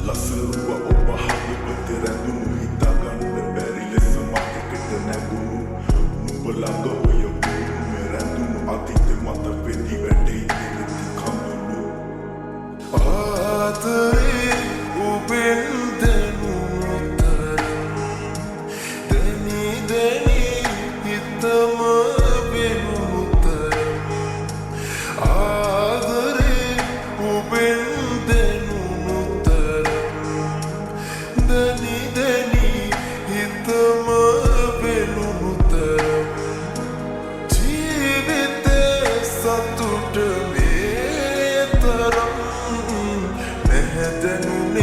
ලස්සරුව ඔබ හදවත රැඳුණු හිතාගන්න බැරි ලෙස මතකට නැගුණු නුඹ ළඟ ඔය පුරුමේ රැඳුණු අතීත මත වෙදි වැටේ ඉතිරි කඳුළු ආදරේ ඔබෙන් දැනුණු තරම් දැනි දැනි හිතම වෙනුණු තරම් ආදරේ ඔබෙන් දැනුණු තරම් දැනි දැනි හිතම වෙනුණු තරම් ජීවිතේ සතුට මේ තරම් නැහැදෙනුනේ